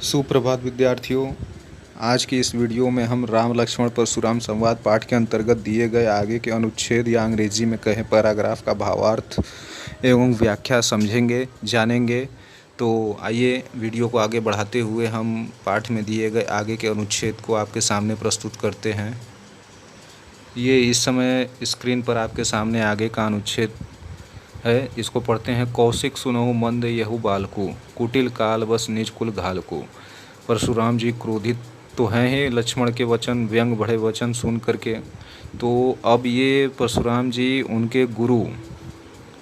सुप्रभात विद्यार्थियों। आज की इस वीडियो में हम राम लक्ष्मण परशुराम संवाद पाठ के अंतर्गत दिए गए आगे के अनुच्छेद या अंग्रेजी में कहें पैराग्राफ का भावार्थ एवं व्याख्या समझेंगे, जानेंगे। तो आइए वीडियो को आगे बढ़ाते हुए हम पाठ में दिए गए आगे के अनुच्छेद को आपके सामने प्रस्तुत करते हैं। ये इस समय स्क्रीन पर आपके सामने आगे का अनुच्छेद है। इसको पढ़ते हैं। कौशिक सुनहु मंद यहु बालकु, कुटिल काल बस निज कुल घालकु। परशुराम जी क्रोधित तो हैं ही लक्ष्मण के वचन, व्यंग बढ़े वचन सुन करके। तो अब ये परशुराम जी उनके गुरु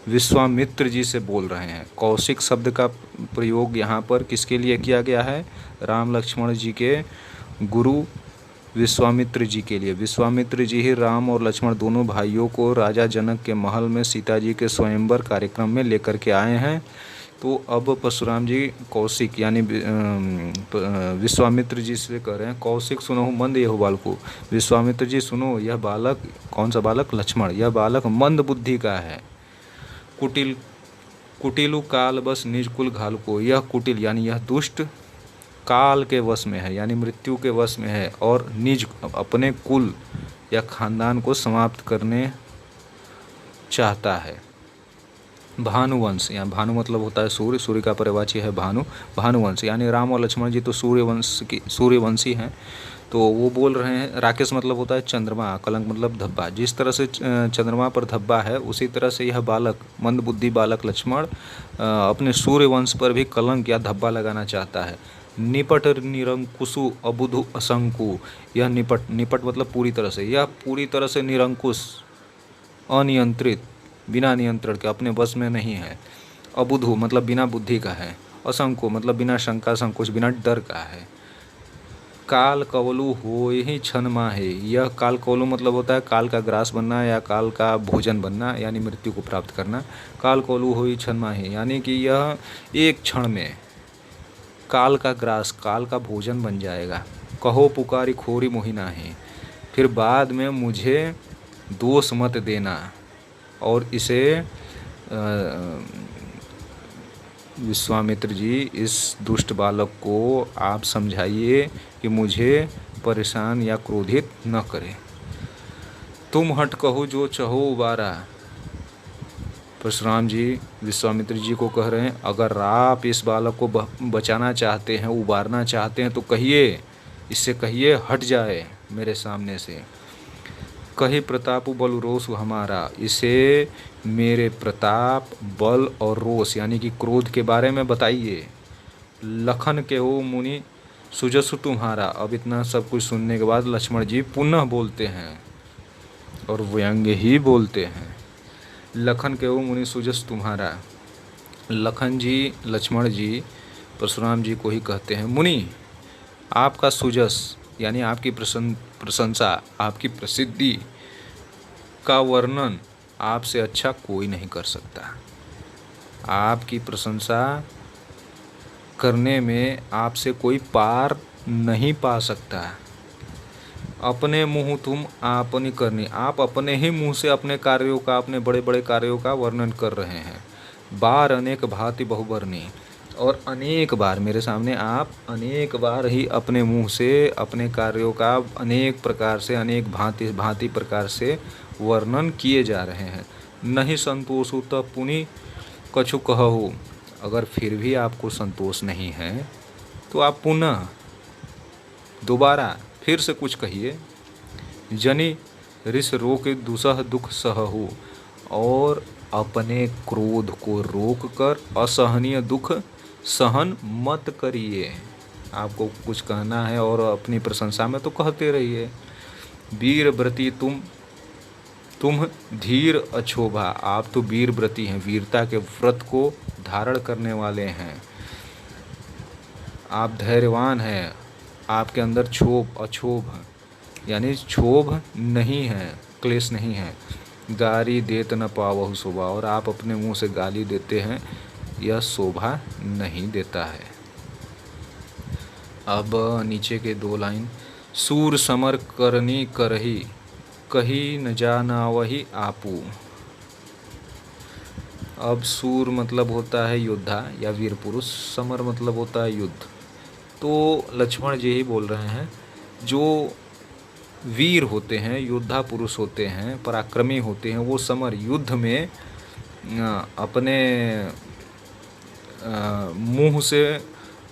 विश्वामित्र जी से बोल रहे हैं। कौशिक शब्द का प्रयोग यहाँ पर किसके लिए किया गया है? राम लक्ष्मण जी के गुरु विश्वामित्र जी के लिए। विश्वामित्र जी ही राम और लक्ष्मण दोनों भाइयों को राजा जनक के महल में सीता जी के स्वयंवर कार्यक्रम में लेकर के आए हैं। तो अब परशुराम जी कौशिक यानी विश्वामित्र जी से कह रहे हैं, कौशिक सुनो मंद यह बालको। विश्वामित्र जी सुनो, यह बालक, कौन सा बालक? लक्ष्मण। यह बालक मंद बुद्धि का है। कुटिलु काल बस निज कुल घालको। यह कुटिल यानी यह दुष्ट काल के वश में है, यानी मृत्यु के वश में है, और निज अपने कुल या खानदान को समाप्त करने चाहता है। भानुवंश, यहाँ भानु मतलब होता है सूर्य, सूर्य का पर्यायवाची है भानु। भानुवंश यानी राम और लक्ष्मण जी तो सूर्यवंशी हैं। तो वो बोल रहे हैं। राकेश मतलब होता है चंद्रमा, कलंक मतलब धब्बा। जिस तरह से चंद्रमा पर धब्बा है, उसी तरह से यह बालक, मंदबुद्धि बालक लक्ष्मण अपने सूर्यवंश पर भी कलंक या धब्बा लगाना चाहता है। निपट निरंकुशु अबुधु असंकु। यह निपट मतलब पूरी तरह से, यह पूरी तरह से निरंकुश, अनियंत्रित, बिना नियंत्रण के, अपने बस में नहीं है। अबुधु मतलब बिना बुद्धि का है। असंको मतलब बिना शंका संकोच, बिना डर का है। काल कवलु हो ही क्षण माहे। यह काल कवलु मतलब होता है काल का ग्रास बनना या काल का भोजन बनना, यानी मृत्यु को प्राप्त करना। काल कवलु हो ही क्षण माहे यानी कि यह एक क्षण में काल का ग्रास, काल का भोजन बन जाएगा। कहो पुकारी खोरी मोहि नाहि। फिर बाद में मुझे दोष मत देना। और इसे विश्वामित्र जी, इस दुष्ट बालक को आप समझाइए कि मुझे परेशान या क्रोधित न करे। तुम हट कहो जो चहो उबारा। परशुराम जी विश्वामित्र जी को कह रहे हैं, अगर आप इस बालक को बचाना चाहते हैं, उबारना चाहते हैं, तो कहिए, इससे कहिए हट जाए मेरे सामने से। कही प्रताप बल रोष हमारा। इसे मेरे प्रताप, बल और रोष यानी कि क्रोध के बारे में बताइए। लखन के हो मुनि सुजसु तुम्हारा। अब इतना सब कुछ सुनने के बाद लक्ष्मण जी पुनः बोलते हैं, और व्यंग ही बोलते हैं। लखन के हो मुनि सुजस तुम्हारा। लखन जी, लक्ष्मण जी परशुराम जी को ही कहते हैं, मुनि आपका सुजस यानी आपकी प्रशंसा, आपकी प्रसिद्धि का वर्णन आपसे अच्छा कोई नहीं कर सकता। आपकी प्रशंसा करने में आपसे कोई पार नहीं पा सकता। अपने मुँह तुम आपनी करनी। आप अपने ही मुँह से अपने कार्यों का, अपने बड़े बड़े कार्यों का वर्णन कर रहे हैं। बार अनेक भांति बहुबरनी। और अनेक बार मेरे सामने आप अनेक बार ही अपने मुंह से अपने कार्यों का अनेक प्रकार से, अनेक भांति भांति प्रकार से वर्णन किए जा रहे हैं। नहीं संतोषु तब पुनि कछु कहु। अगर फिर भी आपको संतोष नहीं है तो आप पुनः दोबारा फिर से कुछ कहिए। जनि रिस रोक दुसह दुख सहु। और अपने क्रोध को रोककर असहनीय दुख सहन मत करिए। आपको कुछ कहना है और अपनी प्रशंसा में तो कहते रहिए। वीर व्रती तुम धीर अछोभा। आप तो वीर व्रती हैं, वीरता के व्रत को धारण करने वाले हैं। आप धैर्यवान हैं, आपके अंदर अछोभ यानी क्षोभ नहीं है, क्लेश नहीं है। गारी देत न पावहु शोभा। और आप अपने मुंह से गाली देते हैं, यह शोभा नहीं देता है। अब नीचे के दो लाइन। सूर समर करनी करही, कही न जाना वही आपू। अब सूर मतलब होता है योद्धा या वीर पुरुष, समर मतलब होता है युद्ध। तो लक्ष्मण जी ही बोल रहे हैं, जो वीर होते हैं, योद्धा पुरुष होते हैं, पराक्रमी होते हैं, वो समर युद्ध में अपने मुंह से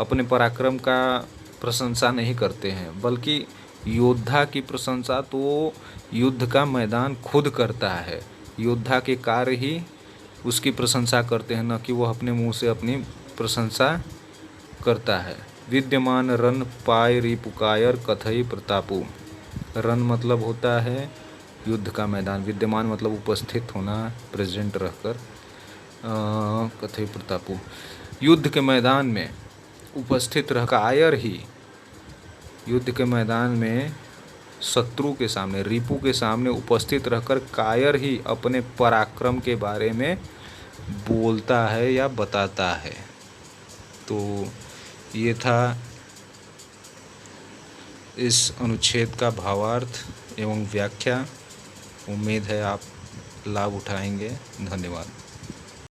अपने पराक्रम का प्रशंसा नहीं करते हैं, बल्कि योद्धा की प्रशंसा तो युद्ध का मैदान खुद करता है। योद्धा के कार्य ही उसकी प्रशंसा करते हैं, न कि वह अपने मुंह से अपनी प्रशंसा करता है। विद्यमान रन पाय रिपुकायर कथई प्रतापु। रन मतलब होता है युद्ध का मैदान, विद्यमान मतलब उपस्थित होना, प्रेजेंट रहकर, कथई प्रतापु, युद्ध के मैदान में उपस्थित रहकर, आयर ही युद्ध के मैदान में शत्रु के सामने, रिपु के सामने उपस्थित रहकर कायर ही अपने पराक्रम के बारे में बोलता है या बताता है। तो ये था इस अनुच्छेद का भावार्थ एवं व्याख्या। उम्मीद है आप लाभ उठाएंगे। धन्यवाद।